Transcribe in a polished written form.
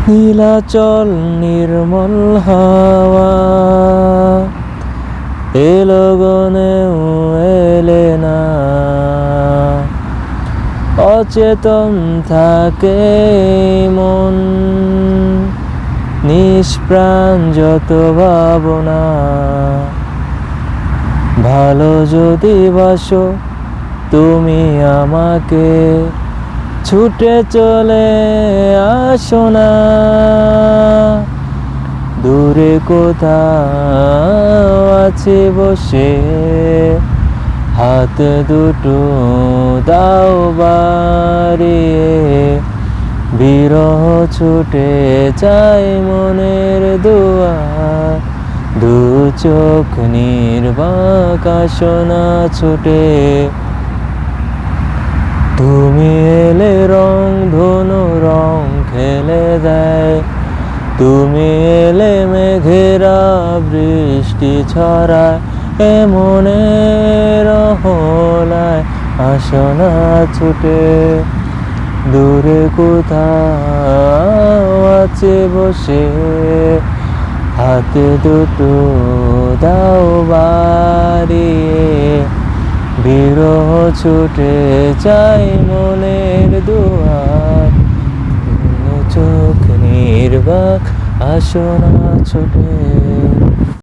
নীলাচল নির্মল হাওয়া এলো গনেও এলে না, অচেতন থাকে মন, নিষ্প্রাণ যত ভাবনা। ভালো যদি বাসো তুমি আমাকে, ছুটে চলে আসো না। দূরে কোথাও আছে বসে, হাত দুটো দাও বাড়িয়ে। বিরহ ছুটে যায় মনের দুয়ার, দু চোখ নির্বাক আসনা ছুটে। তুমি এলে রং ধনু রং খেলে দেয়, তুমি এলে মেঘেরা বৃষ্টি ছড়ায়। মনের হলায় আসনা ছুটে, দূরে কোথাও আছে বসে, হাতে দুটো দাও বাড়িয়ে। বিরহ ছুটে যাই মনের দুয়ার, চোখ নির্বাক আসনা ছুটে।